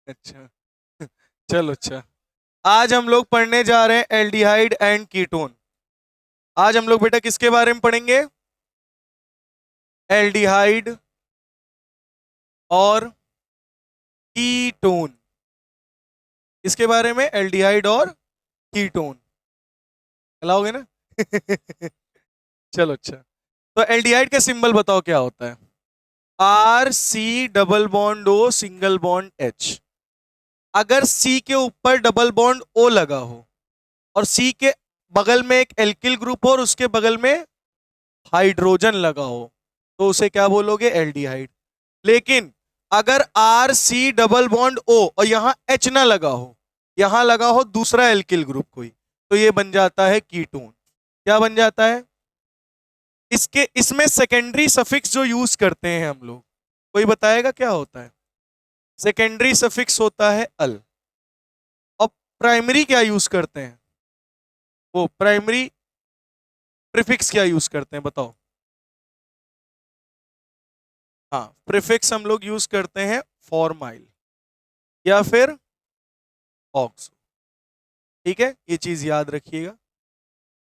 अच्छा। चलो अच्छा। आज हम लोग पढ़ने जा रहे हैं एल्डिहाइड एंड कीटोन। आज हम लोग बेटा किसके बारे में पढ़ेंगे? एल्डिहाइड और कीटोन। इसके बारे में एल्डिहाइड और कीटोन चलाओगे ना? चलो अच्छा। तो एल्डिहाइड का सिंबल बताओ क्या होता है? R C double bond O single bond H. अगर सी के ऊपर डबल बॉन्ड ओ लगा हो और सी के बगल में एक एल्किल ग्रुप हो और उसके बगल में हाइड्रोजन लगा हो तो उसे क्या बोलोगे? एल्डिहाइड। लेकिन अगर R C double bond O और यहां एच ना लगा हो, यहां लगा हो दूसरा एल्किल ग्रुप कोई, तो ये बन जाता है कीटोन। क्या बन जाता है? इसके इसमें सेकेंडरी सफिक्स जो यूज करते हैं हम लोग, कोई बताएगा क्या होता है? सेकेंडरी सफिक्स होता है अल। और प्राइमरी क्या यूज करते हैं? वो प्राइमरी प्रीफिक्स क्या यूज करते हैं बताओ? हाँ, प्रीफिक्स हम लोग यूज करते हैं फॉर्माइल या फिर ऑक्सो। ठीक है, ये चीज याद रखिएगा।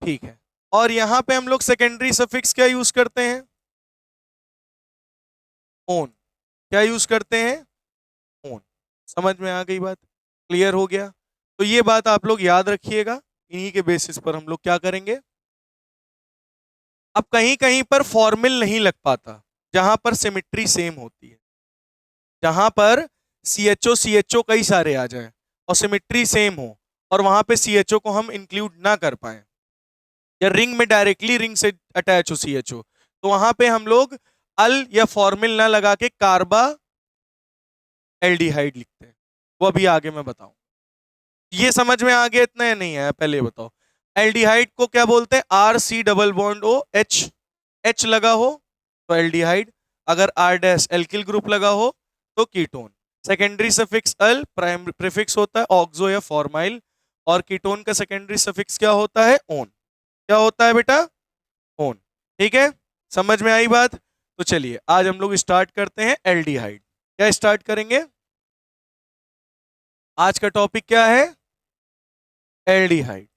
ठीक है। और यहां पे हम लोग सेकेंडरी सफिक्स क्या यूज करते हैं? ओन। क्या यूज करते हैं? ओन। समझ में आ गई बात? क्लियर हो गया? तो ये बात आप लोग याद रखिएगा। इन्हीं के बेसिस पर हम लोग क्या करेंगे। अब कहीं कहीं पर फॉर्मल नहीं लग पाता, जहां पर सिमिट्री सेम होती है, जहां पर सी एच ओ कई सारे आ जाए और सिमिट्री सेम हो और वहां पे सी एच ओ को हम इंक्लूड ना कर पाए, या रिंग में डायरेक्टली रिंग से अटैच हो सी एच ओ, तो वहां पे हम लोग अल या फॉर्मिल ना लगा के कार्बा एल्डिहाइड लिखते हैं। वो अभी आगे मैं बताऊं। ये समझ में आ गया इतना या नहीं आया? पहले ये बताओ। एल्डिहाइड को क्या बोलते हैं? R C double bond O H. H लगा हो तो एल्डिहाइड, अगर आर डैश एल्किल ग्रुप लगा हो तो कीटोन। सेकेंडरी सफिक्स अल, प्राइमरी प्रीफिक्स होता है ऑक्सो या फॉर्माइल, और कीटोन का सेकेंडरी सफिक्स क्या होता है? ओन। क्या होता है बेटा? ओन। ठीक है, समझ में आई बात? तो चलिए आज हम लोग स्टार्ट करते हैं एल्डिहाइड। क्या स्टार्ट करेंगे? आज का टॉपिक क्या है? एल्डिहाइड।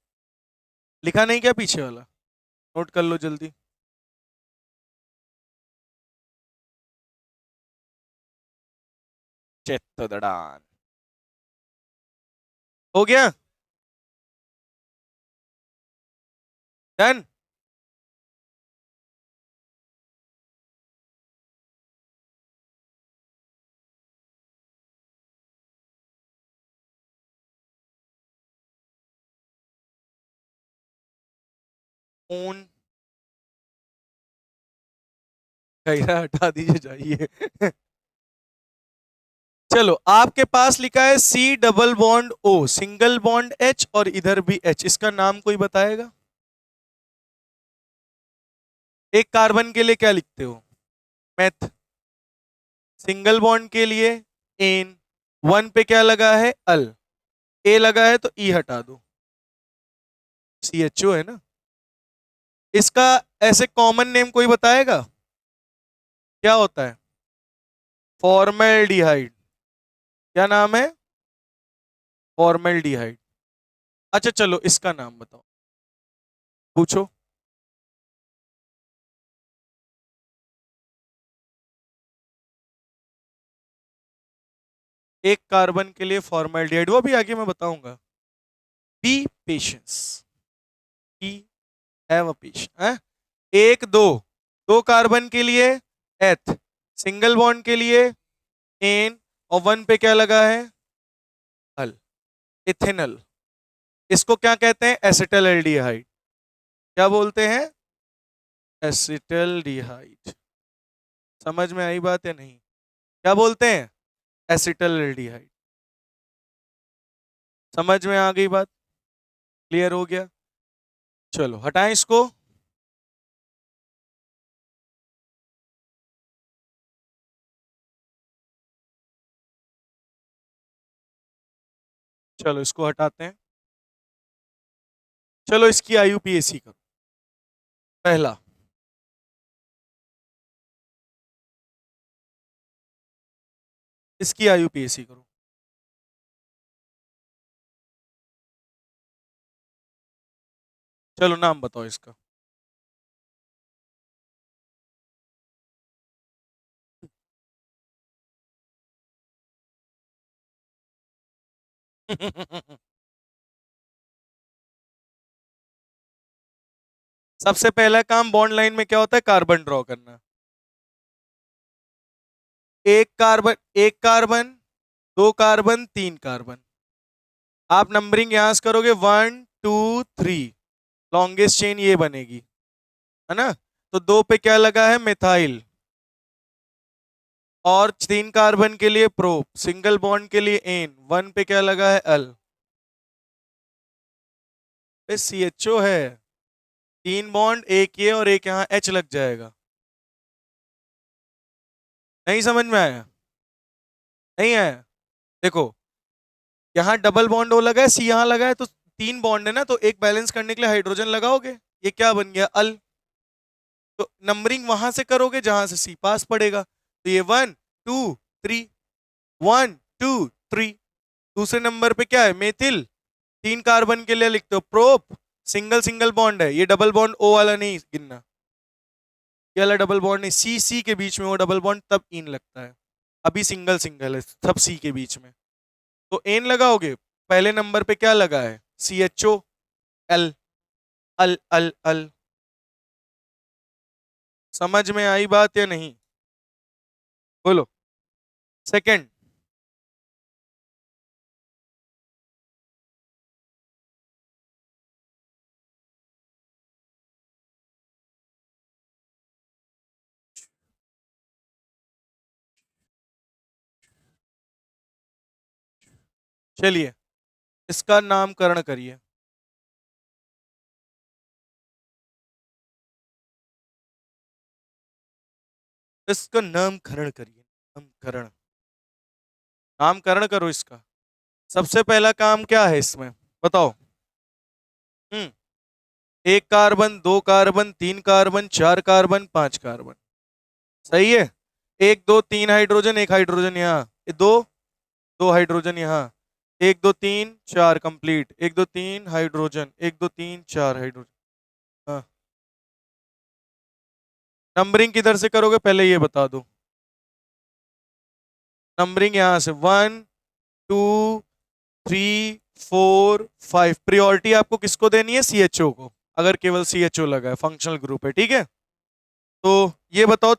लिखा नहीं क्या पीछे वाला? नोट कर लो जल्दी। चेत्तदड़ान। हो गया? डन। ओन गैरा हटा दीजिए जाइए। चलो, आपके पास लिखा है C double bond O single bond H और इधर भी एच, इसका नाम कोई बताएगा? एक कार्बन के लिए क्या लिखते हो? मेथ। सिंगल बॉन्ड के लिए एन। वन पे क्या लगा है? अल। ए लगा है तो ई हटा दो, सी एच ओ है ना। इसका ऐसे कॉमन नेम कोई बताएगा? क्या होता है? फॉर्मेल्डिहाइड। क्या नाम है? फॉर्मेल्डिहाइड। अच्छा चलो, इसका नाम बताओ, पूछो। एक कार्बन के लिए फॉर्मेल्डिहाइड, वो भी आगे मैं बताऊंगा। Be patience. Be have a patience. एक दो, दो कार्बन के लिए एथ, सिंगल बॉन्ड के लिए एन, और वन पे क्या लगा है? अल। इथेनल। इसको क्या कहते हैं? Acetaldehyde. क्या बोलते हैं? एसिटल्डिहाइड। समझ में आई बात या नहीं? क्या बोलते हैं? Acetaldehyde. समझ में आ गई बात? क्लियर हो गया? चलो हटाएं इसको। चलो इसको हटाते हैं। चलो इसकी आईयूपीएसी करो। पहला, इसकी आईयूपीएसी करो। चलो नाम बताओ इसका। सबसे पहला काम बॉन्ड लाइन में क्या होता है? कार्बन ड्रॉ करना। एक कार्बन, दो कार्बन, तीन कार्बन। आप नंबरिंग यहां से करोगे 1 2 3, लॉन्गेस्ट चेन ये बनेगी, है ना? तो दो पे क्या लगा है? मिथाइल। और तीन कार्बन के लिए प्रोप, सिंगल बॉन्ड के लिए एन, वन पे क्या लगा है? एल। सी एच ओ है। तीन बॉन्ड, एक ये और एक यहाँ एच लग जाएगा। नहीं समझ में आया? नहीं आया? देखो, यहाँ डबल बॉन्ड ओ लगा है, सी यहाँ लगा है, तो तीन बॉन्ड है ना, तो एक बैलेंस करने के लिए हाइड्रोजन लगाओगे। ये क्या बन गया? अल। तो नंबरिंग वहां से करोगे जहां से सी पास पड़ेगा। तो ये 1 2 3, 1 2 3। दूसरे नंबर पे क्या है? मेथिल। तीन कार्बन के लिए लिखते हो प्रोप, सिंगल सिंगल बॉन्ड है, ये डबल बॉन्ड ओ वाला नहीं गिनना। ये वाला डबल बॉन्ड नहीं, सी सी के बीच में वो डबल बॉन्ड तब इन लगता है। अभी सिंगल सिंगल है सब सी के बीच में। तो एन लगाओगे, पहले नंबर पे क्या लगा है? C H O L. Al al al. समझ में आई बात या नहीं? बोलो। सेकंड। चलिए, इसका नामकरण करिए। इसका नामकरण करिए। नामकरण, नामकरण करो इसका। सबसे पहला काम क्या है इसमें? बताओ। हम्म। एक कार्बन, दो कार्बन, तीन कार्बन, चार कार्बन, पांच कार्बन। सही है। एक दो तीन हाइड्रोजन, एक हाइड्रोजन यहाँ, ये दो, दो हाइड्रोजन यहाँ, एक दो तीन चार कंप्लीट, एक दो तीन हाइड्रोजन, एक दो तीन चार हाइड्रोजन। हाँ। नंबरिंग किधर से करोगे पहले ये बता दो। नंबरिंग यहां से 1 2 3 4 5। प्रियोरिटी आपको किसको देनी है? सीएचओ को, अगर केवल सीएचओ लगा है, फंक्शनल ग्रुप है, ठीक है। तो ये बताओ,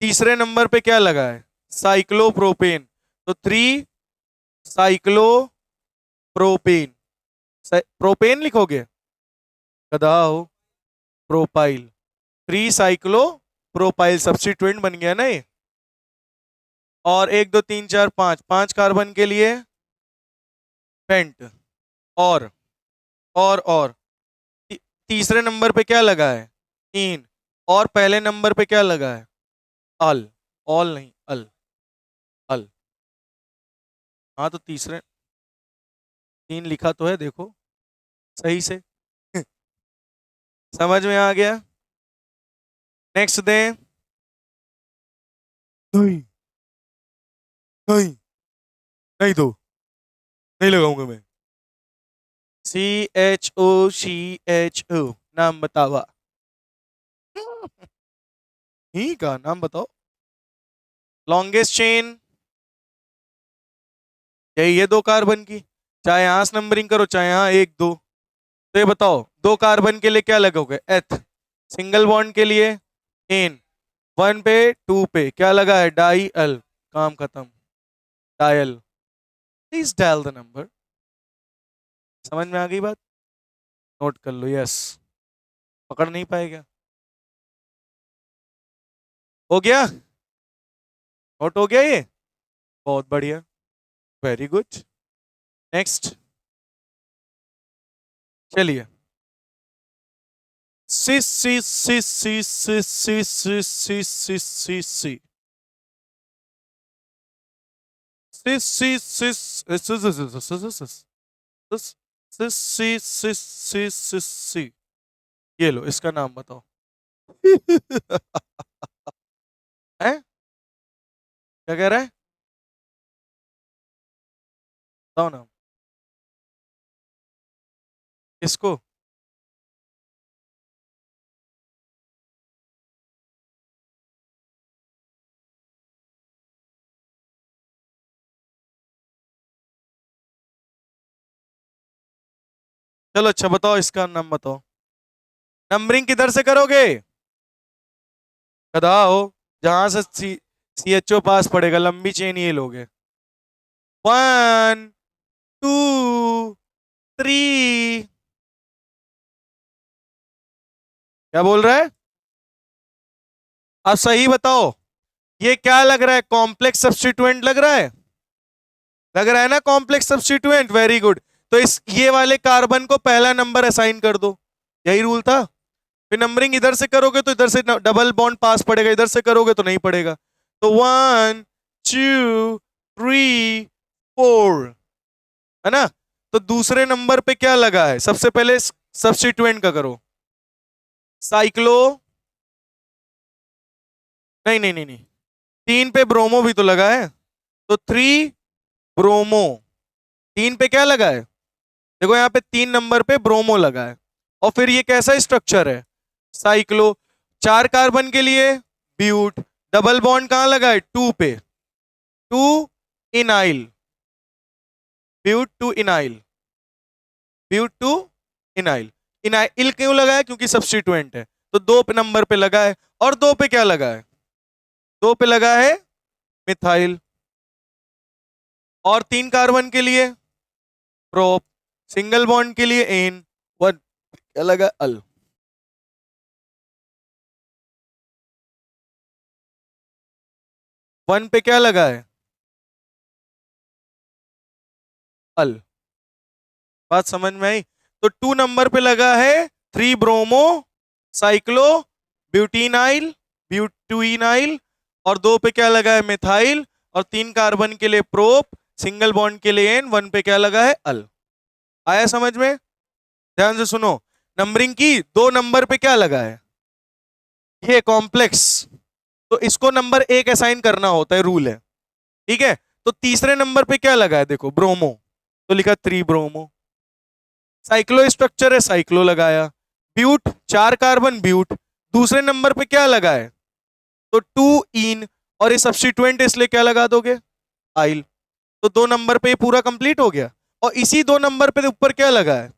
तीसरे नंबर पे क्या लगा है? साइक्लोप्रोपेन। तो 3 साइक्लोप्रोपेन। प्रोपेन लिखोगे? गधा हो। प्रोपाइल। 3 साइक्लोप्रोपाइल सब्स्टिट्यूएंट बन गया ना ये। और एक दो तीन चार पांच, पांच कार्बन के लिए पेंट। और और तीसरे नंबर पे क्या लगा है? इन। और पहले नंबर पे क्या लगा है? अल। ऑल नहीं, अल। अल। हाँ तो तीसरे, तीन लिखा तो है देखो सही से। समझ में आ गया? नेक्स्ट दें। नहीं, नहीं, नहीं दो, नहीं लगाऊंगा मैं। CHO नाम बतावा। ही का नाम बताओ। लॉन्गेस्ट चेन यही है, दो कार्बन की। चाहे यहां से नंबरिंग करो, चाहे यहां एक दो। तो ये बताओ, दो कार्बन के लिए क्या लगोगे? एथ। सिंगल बॉन्ड के लिए एन। वन पे, टू पे क्या लगा है? Di al. काम खत्म। Dial. Please dial the number. समझ में आ गई बात? नोट कर लो, यस। पकड़ नहीं पाएगा? हो गया? नोट हो गया ये? बहुत बढ़िया। Very good. नेक्स्ट। चलिए। सी सी सी सी सी सी सी सी सी सी सी सी सी सी सी। ये लो, इसका नाम बताओ। है? क्या कह रहा है? बताओ नाम। किसको? चलो अच्छा बताओ, इसका नाम बताओ। नंबरिंग किधर से करोगे? गधा हो, जहां से CHO पास पड़ेगा, लंबी चेन ये लोगे। 1 2 3। क्या बोल रहा है? अब सही बताओ, ये क्या लग रहा है? कॉम्प्लेक्स सब्स्टिट्यूएंट लग रहा है? लग रहा है ना कॉम्प्लेक्स सब्स्टिट्यूएंट? Very good. तो इस ये वाले कार्बन को पहला नंबर असाइन कर दो, यही रूल था। फिर नंबरिंग इधर से करोगे तो इधर से डबल बॉन्ड पास पड़ेगा, इधर से करोगे तो नहीं पड़ेगा। तो 1 2 3 4, है ना? तो दूसरे नंबर पे क्या लगा है? सबसे पहले सब्स्टिट्यूएंट का करो। साइक्लो, नहीं नहीं नहीं नहीं, 3 पे ब्रोमो भी तो लगा है, तो 3 ब्रोमो। 3 पे क्या लगा है? देखो यहाँ पे 3 नंबर पे ब्रोमो लगा है। और फिर ये कैसा स्ट्रक्चर है? साइक्लो। 4 कार्बन के लिए ब्यूट, डबल बॉन्ड कहां लगा है? 2 पे, 2 इनाइल, ब्यूट टू इनाइल, ब्यूट टू इनाइल। इनाइल क्यों लगा है? क्योंकि सब्स्टिट्यूएंट है। तो 2 पे नंबर पे लगा है। और 2 पे क्या लगा है? 2 पे लगा है मिथाइल। और 3 कार्बन के लिए प्रोप, सिंगल बॉन्ड के लिए एन, 1 क्या लगा? अल। 1 पे क्या लगा है? अल। बात समझ में आई? तो 2 नंबर पे लगा है 3 ब्रोमो साइक्लो ब्यूटीनाइल, ब्यूटीनाइल। और 2 पे क्या लगा है? मिथाइल। और 3 कार्बन के लिए प्रोप, सिंगल बॉन्ड के लिए एन, 1 पे क्या लगा है? अल। आया समझ में? ध्यान से सुनो, नंबरिंग की 2 नंबर पे क्या लगा है? ये कॉम्प्लेक्स, तो इसको नंबर 1 असाइन करना होता है, रूल है। ठीक है? तो तीसरे नंबर पे क्या लगा है? देखो ब्रोमो, तो लिखा 3 ब्रोमो। साइक्लो स्ट्रक्चर है, साइक्लो लगाया। But, 4 carbon but. दूसरे नंबर पे क्या लगा है? तो 2 इन, और ये सब्स्टिट्यूएंट इसलिए क्या लगा दोगे? आइल। तो 2 नंबर पे ये पूरा कंप्लीट हो गया। और इसी 2 नंबर पे ऊपर क्या लगा है?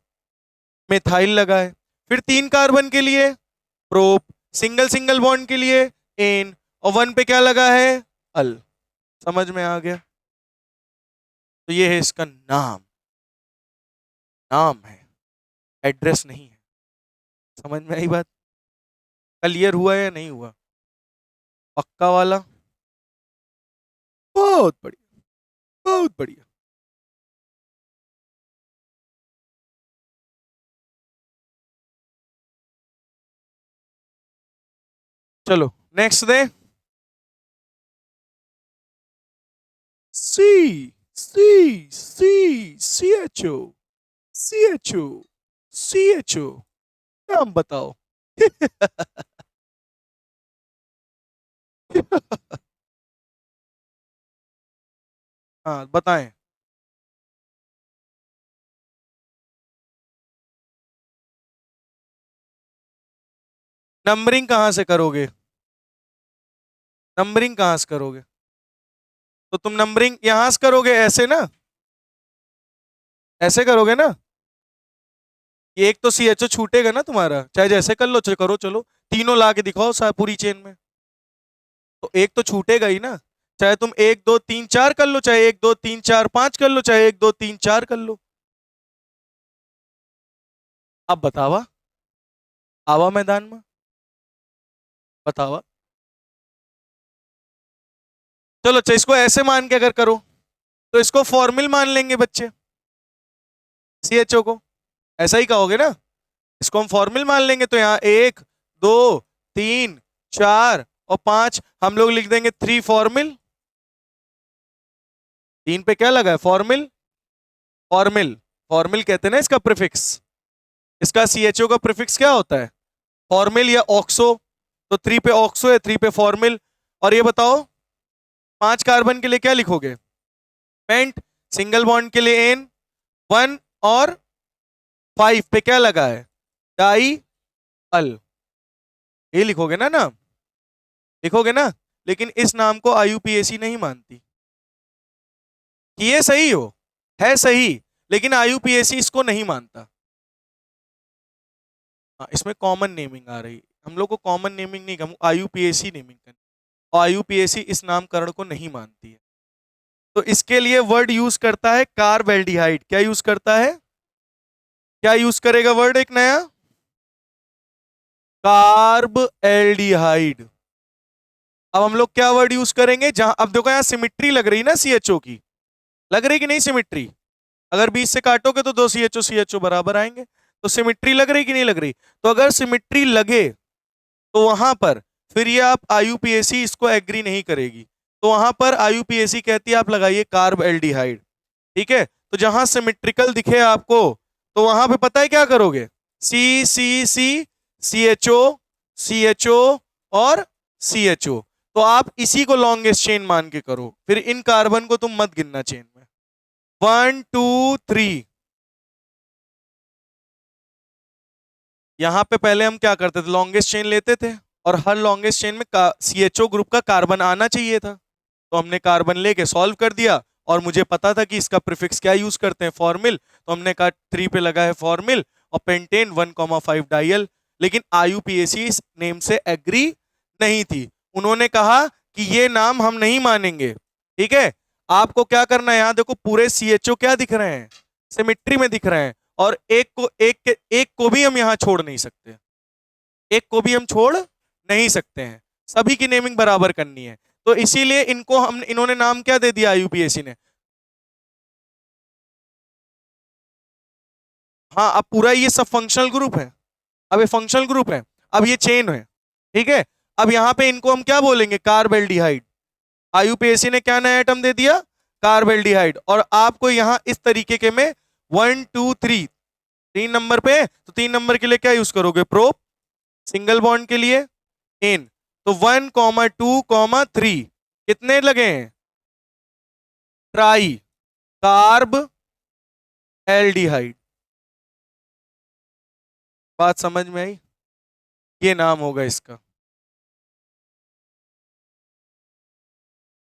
मिथाइल लगा है। फिर 3 कार्बन के लिए प्रोप, सिंगल सिंगल बॉन्ड के लिए एन, और 1 पे क्या लगा है? अल। समझ में आ गया? तो ये है इसका नाम, नाम है, एड्रेस नहीं है। समझ में आई बात? क्लियर हुआ या नहीं हुआ? पक्का वाला? बहुत बढ़िया, बहुत बढ़िया। चलो नेक्स्ट दे। सी सी सी CHO, CHO, CHO, नाम बताओ। हाँ बताएं। नंबरिंग कहां से करोगे? नंबरिंग कहां से करोगे? तो तुम नंबरिंग यहां से करोगे, ऐसे ना, ऐसे करोगे ना। ये एक तो CHO छूटेगा ना तुम्हारा, चाहे जैसे कर लो, चाहे करो, चलो तीनों ला के दिखाओ पूरी चेन में। तो एक तो छूटेगा ही ना। चाहे तुम 1 2 3 4 कर लो, चाहे 1 2 3 4 5 कर लो, चाहे 1 2 3 4 कर लो। अब बतावा, आवा मैदान में, बतावा। चलो अच्छा, इसको ऐसे मान के अगर करो तो इसको फॉर्मल मान लेंगे बच्चे, CHO को। ऐसा ही कहोगे ना? इसको हम फॉर्मल मान लेंगे, तो यहाँ 1 2 3 4 और 5 हम लोग लिख देंगे 3 फॉर्मल। 3 पे क्या लगा है? फॉर्मल। फॉर्मल, फॉर्मल कहते हैं ना इसका प्रीफिक्स। इसका CHO का प्रीफिक्स क्या होता है? फॉर्मल या ऑक्सो। तो 3 पे ऑक्सो है, 3 पे फॉर्मल। और ये बताओ 5 कार्बन के लिए क्या लिखोगे? पेंट, सिंगल बॉन्ड के लिए एन, 1। और 5 पे क्या लगा है? डाई अल। ये लिखोगे ना नाम, लिखोगे ना। लेकिन इस नाम को IUPAC नहीं मानती कि ये सही हो, है सही, लेकिन IUPAC इसको नहीं मानता। हाँ, इसमें कॉमन नेमिंग आ रही, हम लोग को कॉमन नेमिंग नहीं, हम IUPAC नेमिंग करनी, और IUPAC इस नामकरण को नहीं मानती है। तो इसके लिए वर्ड यूज करता है कार्बेल्डिहाइड। क्या यूज करता है? क्या यूज करेगा वर्ड एक नया? Carb aldehyde. अब हम लोग क्या वर्ड यूज करेंगे? जहां अब देखो यहां सिमिट्री लग रही ना CHO की, लग रही कि नहीं सिमिट्री? अगर 20 से काटोगे तो 2 CHO बराबर आएंगे, तो सिमिट्री लग रही कि नहीं लग रही? तो अगर सिमिट्री लगे तो वहां पर फिर ये आप IUPAC इसको एग्री नहीं करेगी, तो वहां पर IUPAC कहती है आप लगाइए कार्ब एल्डिहाइड। ठीक है, तो जहां सिमिट्रिकल दिखे आपको तो वहां पे पता है क्या करोगे? CCC CHO और CHO। तो आप इसी को लॉन्गेस्ट चेन मान के करो, फिर इन कार्बन को तुम मत गिनना चेन में। 1 2 3। यहां पे पहले हम क्या करते थे? लॉन्गेस्ट चेन लेते थे, और हर लॉन्गेस्ट चेन में CHO ग्रुप का कार्बन आना चाहिए था, तो हमने कार्बन लेके सॉल्व कर दिया, और मुझे पता था कि इसका प्रीफिक्स क्या यूज करते हैं, फॉर्मिल, तो हमने कहा 3 पे लगा है फॉर्मिल, और पेंटेन 1,5 डायल। लेकिन IUPAC इस नेम से एग्री नहीं थी, उन्होंने कहा कि ये नाम हम नहीं मानेंगे। ठीक है, आपको क्या करना है, यहां देखो पूरे CHO क्या दिख रहे हैं? सिमिट्री में दिख रहे हैं, और एक को भी हम यहां छोड़ नहीं सकते, एक को भी हम छोड़ नहीं सकते हैं, सभी की नेमिंग बराबर करनी है। तो इसीलिए इनको हम, इन्होंने नाम क्या दे दिया IUPAC ने? हाँ, अब पूरा ये सब फंक्शनल ग्रुप है, अब ये फंक्शनल ग्रुप है, अब ये चेन है। ठीक है, अब यहां पे इनको हम क्या बोलेंगे? कार्बेल्डिहाइड। IUPAC ने क्या नया आइटम दे दिया? कार्बेल्डिहाइड। और आपको यहां इस तरीके के में 1 2 3, 3 नंबर पे, तो 3 नंबर के लिए क्या यूज करोगे? प्रोप। सिंगल बॉन्ड के लिए इन, तो 1,2,3 कितने लगे हैं? Try carb aldehyde. बात समझ में आई? ये नाम होगा इसका।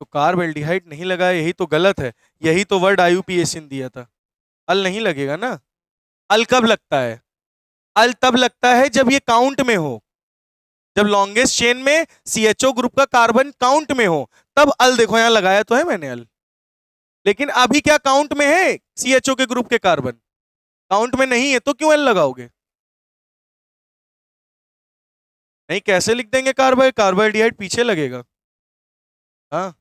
तो कार्ब एल्डिहाइड नहीं लगाया, यही तो गलत है, यही तो वर्ड IUPAC ने दिया था। अल नहीं लगेगा ना। अल कब लगता है? अल तब लगता है जब ये काउंट में हो, जब लॉन्गेस्ट चेन में CHO ग्रुप का कार्बन काउंट में हो, तब अल। देखो यहां लगाया तो है मैंने अल, लेकिन अभी क्या काउंट में है? CHO के ग्रुप के कार्बन काउंट में नहीं है, तो क्यों एल लगाओगे? नहीं, कैसे लिख देंगे? कार्बोहाइड्रेट पीछे लगेगा। हाँ,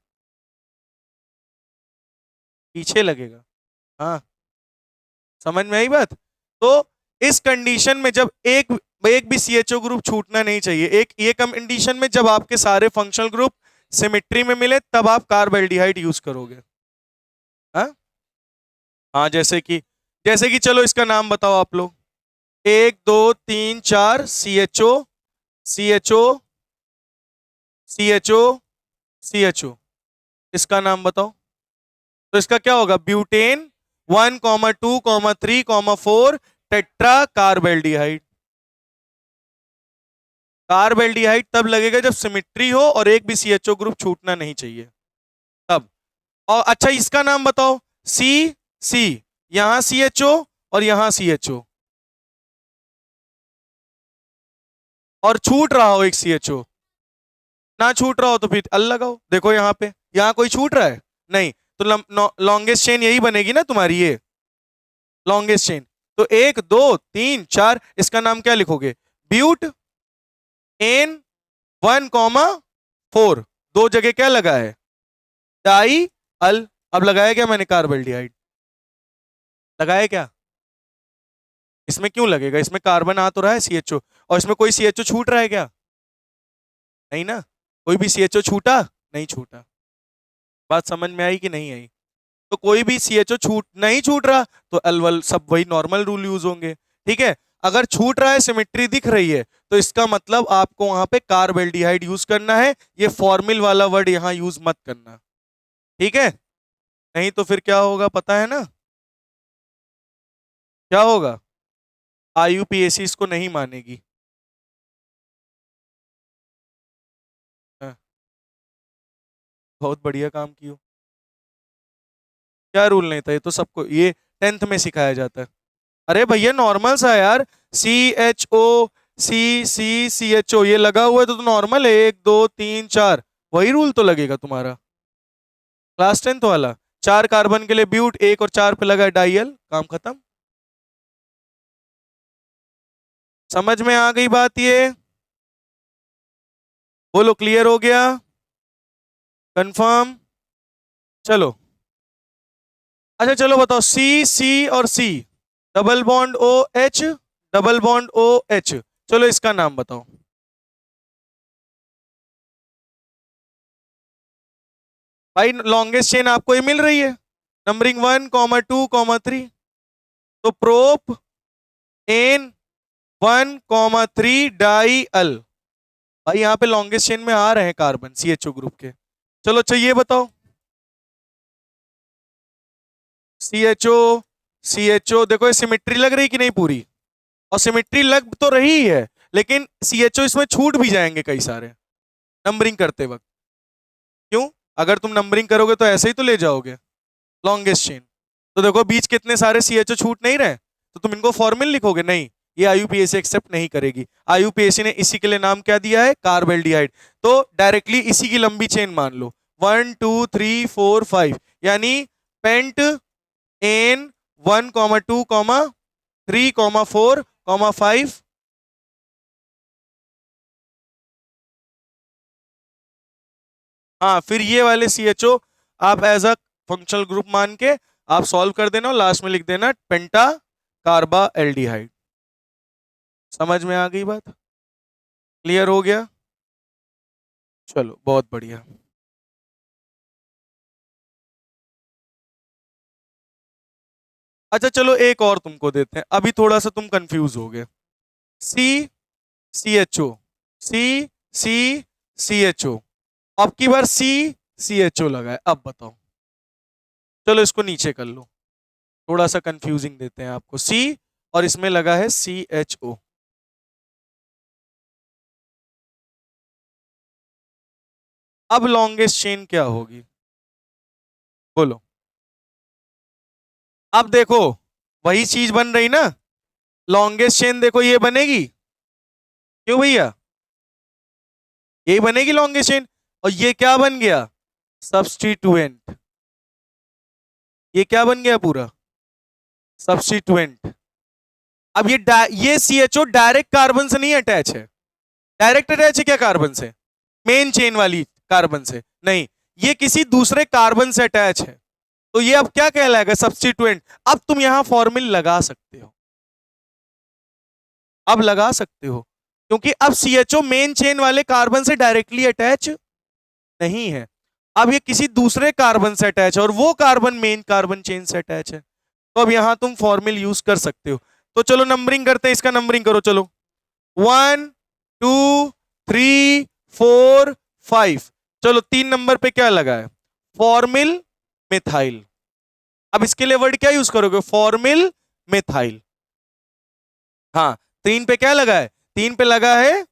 पीछे लगेगा। हाँ, समझ में आई बात? तो इस कंडीशन में जब एक एक भी CHO ग्रुप छूटना नहीं चाहिए, एक ये कंडीशन में जब आपके सारे फंक्शनल ग्रुप सिमेट्री में मिले, तब आप कार्बोहाइड्रेट यूज करोगे। हाँ हाँ, जैसे कि चलो इसका नाम बताओ आप लोग। 1 2 3 4 CHO CHO CHO CHO, इसका नाम बताओ। तो इसका क्या होगा? Butane 1,2,3,4 tetra carbaldehyde. कार्बेल्डिहाइड तब लगेगा जब सिमिट्री हो और एक भी CHO ग्रुप छूटना नहीं चाहिए, तब। और अच्छा, इसका नाम बताओ। सी सी, यहां CHO और यहां CHO, और छूट रहा हो एक CHO, ना छूट रहा हो तो फिर अल लगाओ। देखो यहां पे, यहां कोई छूट रहा है? नहीं, तो लॉन्गेस्ट चेन यही बनेगी ना तुम्हारी, ये लॉन्गेस्ट चेन। तो 1 2 3 4, इसका नाम क्या लिखोगे? ब्यूट एन 1,4, दो जगह क्या लगा है? डाई अल। अब लगाया क्या मैंने? कार्बोहाइड्रेट लगाया क्या? इसमें क्यों लगेगा? इसमें कार्बन आ तो रहा है CHO, और इसमें कोई CHO छूट रहा है क्या? नहीं ना, कोई भी CHO छूटा नहीं? छूटा। बात समझ में आई कि नहीं आई? तो कोई भी CHO छूट नहीं, छूट रहा, तो अलवल सब वही नॉर्मल रूल यूज होंगे। ठीक है, अगर छूट रहा है, सिमेट्री दिख रही है, तो इसका मतलब आपको वहां पे कार्बेल्डिहाइड यूज करना है, ये फॉर्मिल वाला वर्ड यहां यूज मत करना। ठीक है, नहीं तो फिर क्या होगा पता है ना? क्या होगा? IUPAC इसको नहीं मानेगी। हाँ, बहुत बढ़िया काम कियो। क्या रूल नहीं था? ये तो सबको, ये 10th में सिखाया जाता है। अरे भैया नॉर्मल सा यार, CHO CCCHO ये लगा हुआ है तो नॉर्मल है, 1 2 3 4, वही रूल तो लगेगा तुम्हारा क्लास 10th वाला। 4 कार्बन के लिए ब्यूट, 1 और 4 पे लगा डाइयल, काम खत्म। समझ में आ गई बात ये? बोलो क्लियर हो गया? कंफर्म? चलो अच्छा चलो बताओ, C और C, double bond OH, double bond OH, चलो इसका नाम बताओ। भाई लॉन्गेस्ट चेन आपको ये मिल रही है, नंबरिंग 1, 2, 3, तो प्रोप एन 1, 3 डाई अल। भाई यहाँ पे लॉन्गेस्ट चेन में आ रहे हैं कार्बन CHO ग्रुप के। चलो अच्छा ये बताओ, CHO देखो ये सिमेट्री लग रही कि नहीं पूरी, और सिमेट्री लग तो रही है, लेकिन CHO इसमें छूट भी जाएंगे कई सारे नंबरिंग करते वक्त। क्यों? अगर तुम नंबरिंग करोगे तो ऐसे ही तो ले जाओगे लॉन्गेस्ट चेन। तो देखो बीच कितने सारे CHO छूट नहीं रहे, तो तुम इनको फॉर्मूल लिखोगे नहीं, ये IUPAC एक्सेप्ट नहीं करेगी। IUPAC ने इसी के लिए नाम क्या दिया है, कार्बेल्डिहाइड। तो डायरेक्टली इसी की लंबी चेन मान लो, 1 2 3 4 5, यानी पेंट एन 1 2 3 4 5। हाँ फिर ये वाले CHO आप एज अ फंक्शनल ग्रुप मान के आप सॉल्व कर देना और लास्ट में लिख देना पेंटा कार्बा एल्डिहाइड। समझ में आ गई बात? क्लियर हो गया? चलो बहुत बढ़िया। अच्छा चलो एक और तुमको देते हैं, अभी थोड़ा सा तुम कंफ्यूज हो गए। CHO CCCHO, अब की बार CHO लगा है, अब बताओ। चलो इसको नीचे कर लो, थोड़ा सा कंफ्यूजिंग देते हैं आपको। C और इसमें लगा है CHO। अब लॉन्गेस्ट चेन क्या होगी बोलो? अब देखो वही चीज बन रही ना, लॉन्गेस्ट चेन देखो ये बनेगी, क्यों भैया? यही बनेगी लॉन्गेस्ट चेन। और ये क्या बन गया, सब्स्टिट्यूएंट। ये क्या बन गया पूरा, सब्स्टिट्यूएंट। अब ये CHO डायरेक्ट कार्बन से नहीं अटैच है, डायरेक्ट अटैच है क्या कार्बन से, मेन चेन वाली कार्बन से? नहीं, ये किसी दूसरे कार्बन से अटैच है, तो ये अब क्या कहलाएगा, सब्स्टिट्यूएंट। अब तुम यहां फॉर्मूल लगा सकते हो, अब लगा सकते हो, क्योंकि अब CHO मेन चेन वाले कार्बन से डायरेक्टली अटैच नहीं है, अब ये किसी दूसरे कार्बन से अटैच है, और वो कार्बन मेन कार्बन चेन से अटैच है। तो अब यहां तुम फॉर्मूल यूज कर सकते हो। तो चलो नंबरिंग करते हैं, इसका नंबरिंग करो चलो, 1 2 3 4 5। चलो 3 नंबर पे क्या लगा है, फॉर्मिल मिथाइल। अब इसके लिए वर्ड क्या यूज करोगे, फॉर्मिल मिथाइल। हाँ 3 पे क्या लगा है, 3 पे लगा है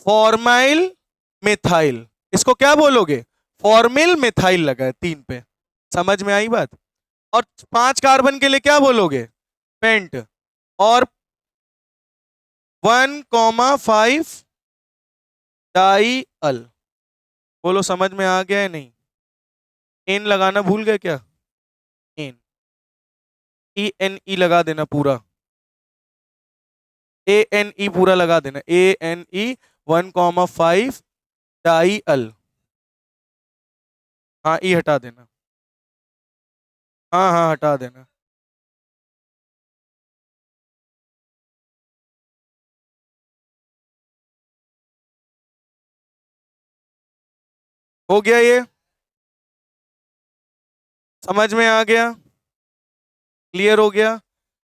फॉर्माइल मिथाइल, इसको क्या बोलोगे, फॉर्मिल मिथाइल लगा है 3 पे। समझ में आई बात? और 5 कार्बन के लिए क्या बोलोगे, पेंट। और 1 5 डाई अल। बोलो समझ में आ गया है नहीं? एन लगाना भूल गए क्या, एन ENE लगा देना पूरा, ANE पूरा लगा देना, ANE 1 5 डाई अल। हाँ ई हटा देना, हाँ हाँ हटा देना। हो गया ये, समझ में आ गया, क्लियर हो गया?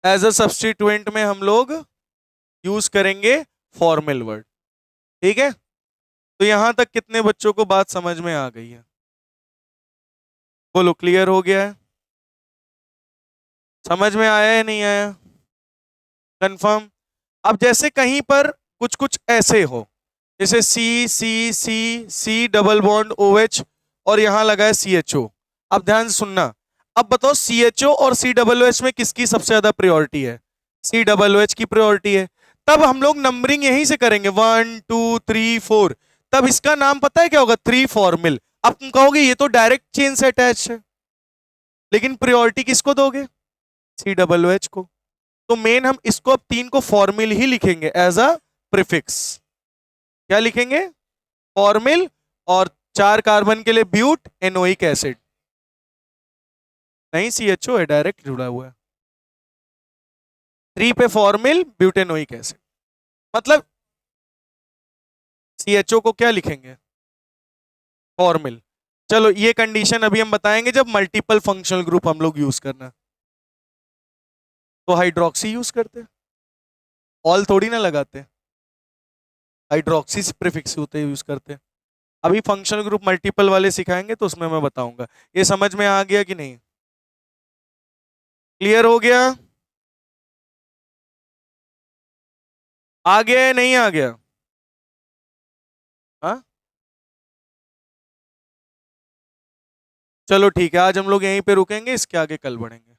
एज अ सब्स्टिट्यूएंट में हम लोग यूज करेंगे फॉर्मल वर्ड, ठीक है? तो यहां तक कितने बच्चों को बात समझ में आ गई है, बोलो क्लियर हो गया है? समझ में आया है नहीं आया, कंफर्म? अब जैसे कहीं पर कुछ कुछ ऐसे हो, जैसे C डबल बॉन्ड OH और यहां लगा है CHO। अब ध्यान से सुनना, अब बताओ CHO और COOH में किसकी सबसे ज्यादा प्रायोरिटी है, COOH की प्रायोरिटी है। तब हम लोग नंबरिंग यहीं से करेंगे 1 2 3 4। तब इसका नाम पता है क्या होगा? 3 फॉर्मिल। अब तुम कहोगे ये तो डायरेक्ट चेन से अटैच है, लेकिन प्रायोरिटी किसको दोगे? COOH को। तो मेन हम इसको अब 3 को फॉर्मिल ही लिखेंगे एज अ प्रीफिक्स। क्या लिखेंगे? फॉर्मिल। और 4 कार्बन के लिए ब्यूट एनोइक एसिड। नहीं, CHO है, डायरेक्ट जुड़ा हुआ है। 3 पे फॉर्मिल ब्यूटेनोइक एसिड। मतलब CHO को क्या लिखेंगे? फॉर्मिल। चलो ये कंडीशन अभी हम बताएंगे जब मल्टीपल फंक्शनल ग्रुप हम लोग यूज करना। तो हाइड्रोक्सी यूज करते, ऑल थोड़ी ना लगाते, हाइड्रोक्सी प्रीफिक्स होते यूज करते। अभी फंक्शनल ग्रुप मल्टीपल वाले सिखाएंगे तो उसमें मैं बताऊंगा। ये समझ में आ गया कि नहीं? क्लियर हो गया? आ गया या नहीं आ गया? हाँ, चलो ठीक है, आज हम लोग यहीं पे रुकेंगे, इसके आगे कल बढ़ेंगे।